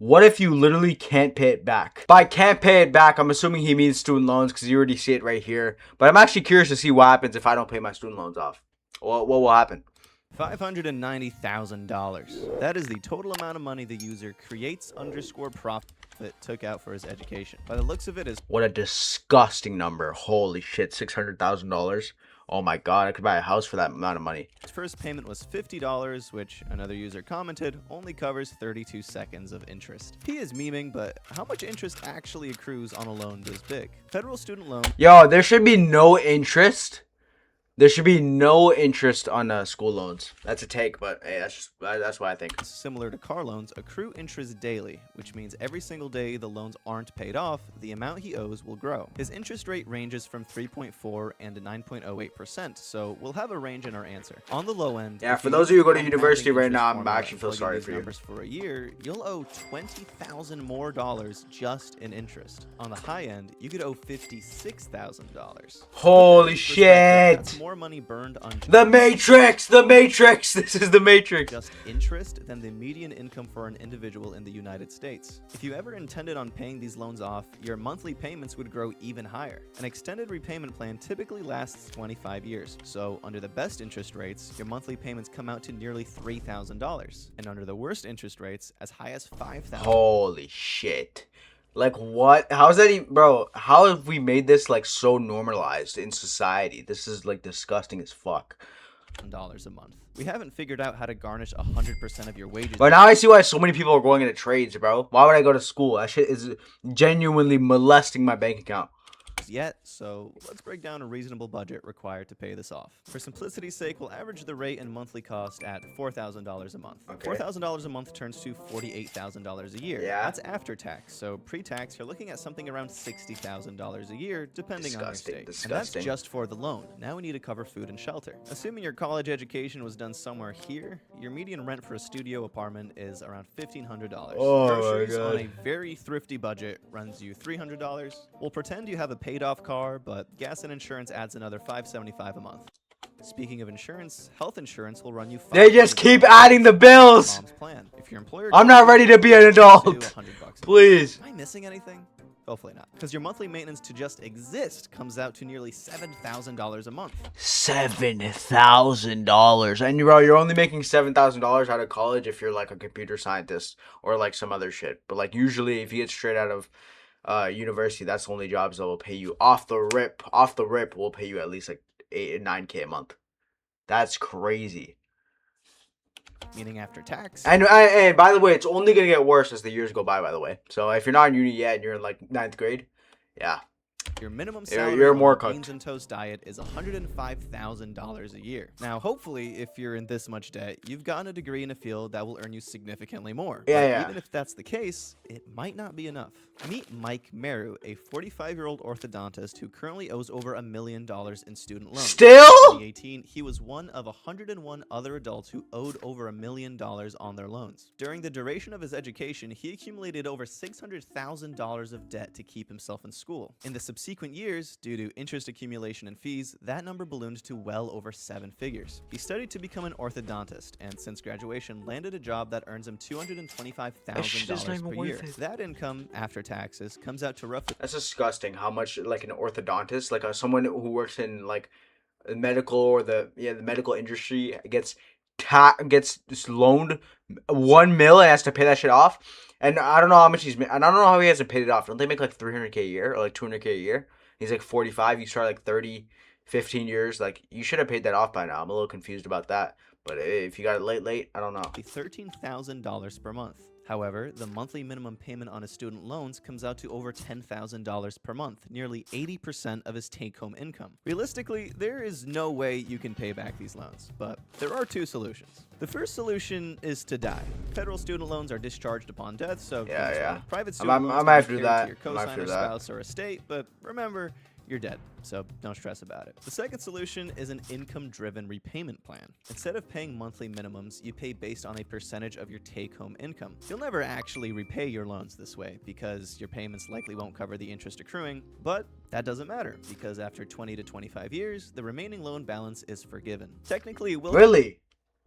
What if you literally can't pay it back? By can't pay it back, I'm assuming he means student loans because you already see it right here. But I'm actually curious to see what happens if I don't pay my student loans off. What will happen? $590,000. That is the total amount of money the user creates_profit took out for his education. By the looks of it, is What a disgusting number. Holy shit, $600,000. Oh my god, I could buy a house for that amount of money. his first payment was $50, which another user commented only covers 32 seconds of interest. He is memeing, but how much interest actually accrues on a loan this big? Federal student loan Yo, there should be no interest. There should be no interest on school loans. That's a take, but hey, that's what I think. similar to car loans, accrue interest daily, which means every single day the loans aren't paid off, the amount he owes will grow. His interest rate ranges from 3.4 and 9.08%, so we'll have a range in our answer. On the low end, Yeah, if for you those use of you who go to the university right compounding now, interest I'm formula actually and feel plug in sorry these for you. numbers for a year, you'll owe $20,000 more just in interest. On the high end, you could owe $56,000. Holy That's shit! more money burned on The Matrix! The Matrix! This is the Matrix! just interest than the median income for an individual in the United States. If you ever intended on paying these loans off, your monthly payments would grow even higher. An extended repayment plan typically lasts 25 years, so under the best interest rates, your monthly payments come out to nearly $3,000, and under the worst interest rates, as high as $5,000. Holy shit. Like what? How is that even, bro? How have we made this like so normalized in society? This is like disgusting as fuck. $1 a month. We haven't figured out how to garnish 100% of your wages. But now I see why so many people are going into trades, bro. Why would I go to school? That shit is genuinely molesting my bank account. Yet, so let's break down a reasonable budget required to pay this off. For simplicity's sake, we'll average the rate and monthly cost at $4,000 a month. Okay. $4,000 a month turns to $48,000 a year. Yeah. That's after tax, so pre-tax, you're looking at something around $60,000 a year, depending on your state. Disgusting. And that's just for the loan. Now we need to cover food and shelter. Assuming your college education was done somewhere here, your median rent for a studio apartment is around $1,500. Oh my Groceries God. on a very thrifty budget runs you $300. We'll pretend you have a paid off car, but gas and insurance adds another $575 a month. Speaking of insurance, health insurance will run you They just keep $500 adding the bills. mom's plan. If your employer I'm not ready to be an adult. $100 a month. Please. Am I missing anything? Hopefully not. Because your monthly maintenance to just exist comes out to nearly $7,000 a month. $7,000, and bro, you're only making $7,000 out of college if you're like a computer scientist or like some other shit. But like usually, if you get straight out of university, that's the only jobs that will pay you off the rip. Off the rip, will pay you at least like 8 or 9K a month. That's crazy. Meaning after tax. And by the way, it's only gonna get worse as the years go by. By the way, so if you're not in uni yet and you're in like 9th grade, yeah. Your minimum You're salary more on a cooked. beans and toast diet is $105,000 a year. Now, hopefully, if you're in this much debt, you've gotten a degree in a field that will earn you significantly more. Yeah, But yeah. even if that's the case, it might not be enough. Meet Mike Meru, a 45-year-old orthodontist who currently owes over $1 million in student loans. Still? In 2018, he was one of 101 other adults who owed over $1 million on their loans. During the duration of his education, he accumulated over $600,000 of debt to keep himself in school. In the subsequent years, due to interest accumulation and fees, that number ballooned to well over 7 figures. He studied to become an orthodontist, and since graduation, landed a job that earns him $225,000 per year. That income, after taxes, comes out to roughly That's disgusting. How much like an orthodontist, like someone who works in like the medical or the medical industry gets just loaned 1 mil and has to pay that shit off. And I don't know how much and I don't know how he hasn't paid it off. Don't they make like 300K a year or like 200K a year? He's like 45. You start like 30, 15 years. Like you should have paid that off by now. I'm a little confused about that. But if you got it late, I don't know. $13,000 per month. However, the monthly minimum payment on his student loans comes out to over $10,000 per month, nearly 80% of his take-home income. Realistically, there is no way you can pay back these loans, but there are 2 solutions. The first solution is to die. Federal student loans are discharged upon death, so Yeah. private student loans I can might have be to do carried that. to your I might have to cosigner, do that. spouse, or estate, but remember, you're dead, so don't stress about it. The second solution is an income-driven repayment plan. Instead of paying monthly minimums, you pay based on a percentage of your take-home income. You'll never actually repay your loans this way because your payments likely won't cover the interest accruing, but that doesn't matter because after 20 to 25 years, the remaining loan balance is forgiven. Technically, it will Really?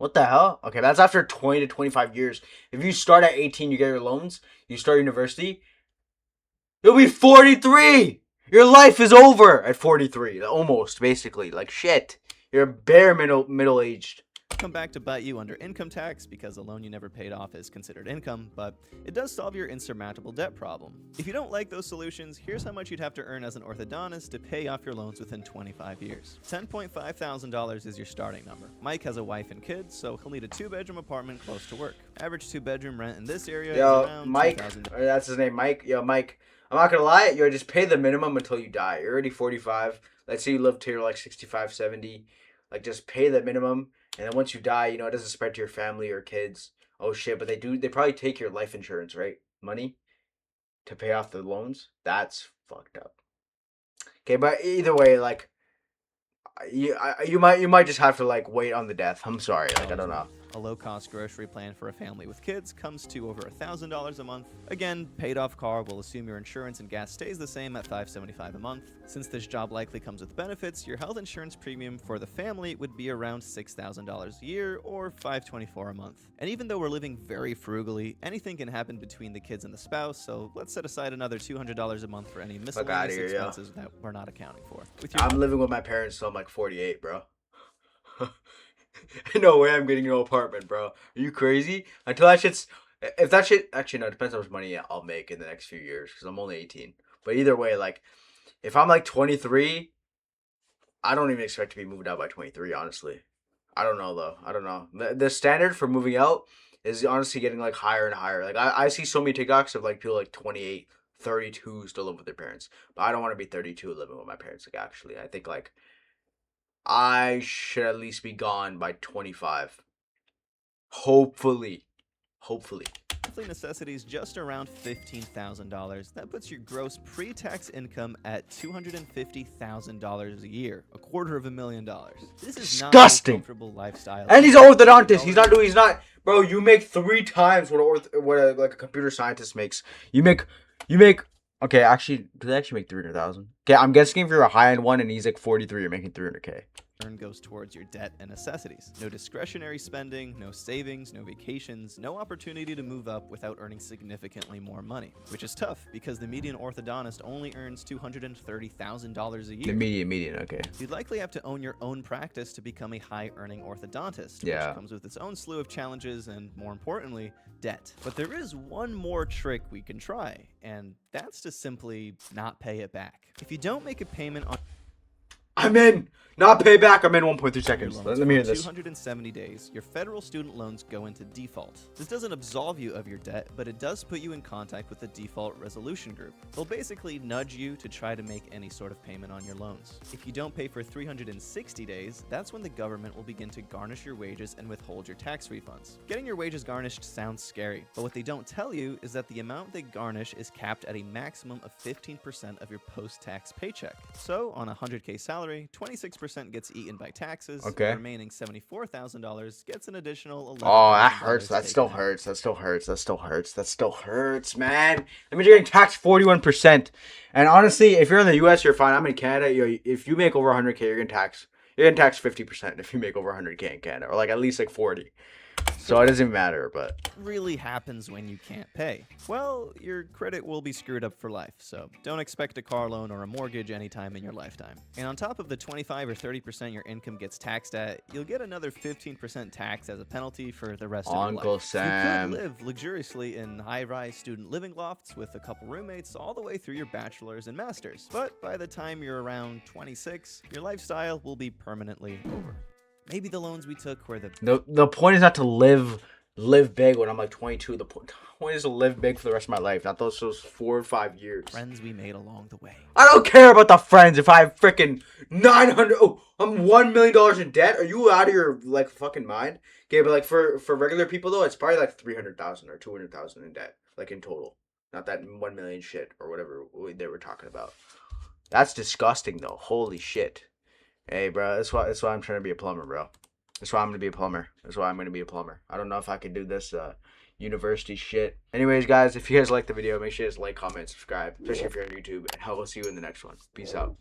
What the hell? Okay, that's after 20 to 25 years. If you start at 18, you get your loans, you start university, you'll be 43! Your life is over at 43. Almost, basically. Like, shit. You're bare middle-aged. Come back to bite you under income tax because a loan you never paid off is considered income, but it does solve your insurmountable debt problem. If you don't like those solutions, here's how much you'd have to earn as an orthodontist to pay off your loans within 25 years. $10.5 thousand is your starting number. Mike has a wife and kids, so he'll need a 2-bedroom apartment close to work. Average 2-bedroom rent in this area is around Mike, $2,000. that's his name, Mike. Yo, Mike, I'm not gonna lie, you just pay the minimum until you die. You're already 45. Let's say you live till you're like 65, 70. Like, just pay the minimum. And then once you die, it doesn't spread to your family or kids. Oh shit, but they probably take your life insurance, right? Money to pay off the loans. That's fucked up. Okay, but either way, like you might just have to like wait on the death. I'm sorry, like I don't know. A low-cost grocery plan for a family with kids comes to over $1,000 a month. Again, paid off car will assume your insurance and gas stays the same at $575 a month. Since this job likely comes with benefits, your health insurance premium for the family would be around $6,000 a year or $524 a month. And even though we're living very frugally, anything can happen between the kids and the spouse, so let's set aside another $200 a month for any miscellaneous expenses that we're not accounting for. I'm living with my parents, so I'm like 48, bro. No way I'm getting an apartment, bro. Are you crazy? Until that shit's... If that shit... Actually, no, it depends how much money I'll make in the next few years, because I'm only 18. But either way, like, if I'm like 23, I don't even expect to be moved out by 23, honestly. I don't know, though. I don't know. The standard for moving out is honestly getting, like, higher and higher. Like, I see so many TikToks of, like, people, like, 28, 32 still live with their parents. But I don't want to be 32 living with my parents, like, actually. I think, like... I should at least be gone by 25. Hopefully. Monthly necessities just around $15,000. That puts your gross pre-tax income at $250,000 a year, $250,000. This is disgusting. Not a comfortable lifestyle. And he's an orthodontist. He's not. Bro, you make 3 times what a computer scientist makes. You make. Okay, actually, do they actually make 300,000? Okay, I'm guessing if you're a high-end one and he's like 43, you're making 300K. Goes towards your debt and necessities. No discretionary spending, no savings, no vacations, no opportunity to move up without earning significantly more money. Which is tough because the median orthodontist only earns $230,000 a year. The median, okay. You'd likely have to own your own practice to become a high-earning orthodontist, which comes with its own slew of challenges and, more importantly, debt. But there is one more trick we can try, and that's to simply not pay it back. If you don't make a payment on... I'm in! Not pay back, I'm in 1.3 seconds. Let me hear this. 270 days, your federal student loans go into default. This doesn't absolve you of your debt, but it does put you in contact with the default resolution group. They'll basically nudge you to try to make any sort of payment on your loans. If you don't pay for 360 days, that's when the government will begin to garnish your wages and withhold your tax refunds. Getting your wages garnished sounds scary, but what they don't tell you is that the amount they garnish is capped at a maximum of 15% of your post-tax paycheck. So, on a $100K salary, 26% gets eaten by taxes. Okay. The remaining $74,000 gets an additional $11,000. Oh, that hurts. That still hurts. That still hurts, man. That means you're getting taxed 41%. And honestly, if you're in the US, you're fine. I'm in Canada. If you make over 100K, you're getting taxed 50% if you make over 100K in Canada, or like at least like 40. So it doesn't matter, but... What really happens when you can't pay? Well, your credit will be screwed up for life, so don't expect a car loan or a mortgage anytime in your lifetime. And on top of the 25 or 30% your income gets taxed at, you'll get another 15% tax as a penalty for the rest of your life. Uncle Sam. You could live luxuriously in high-rise student living lofts with a couple roommates all the way through your bachelor's and master's. But by the time you're around 26, your lifestyle will be permanently over. Maybe the loans we took were the point is not to live big when I'm like 22. The point is to live big for the rest of my life, not those 4 or 5 years. Friends we made along the way. I don't care about the friends. If I have freaking 900, I'm $1 million in debt. Are you out of your like fucking mind? Okay, but like for regular people though, it's probably like 300,000 or 200,000 in debt, like in total. Not that 1 million shit or whatever they were talking about. That's disgusting though. Holy shit. Hey, bro, that's why I'm trying to be a plumber, bro. That's why I'm gonna be a plumber. I don't know if I can do this university shit. Anyways, guys, if you guys like the video, make sure to like, comment, subscribe, especially if you're on YouTube, and I will see you in the next one. Peace out.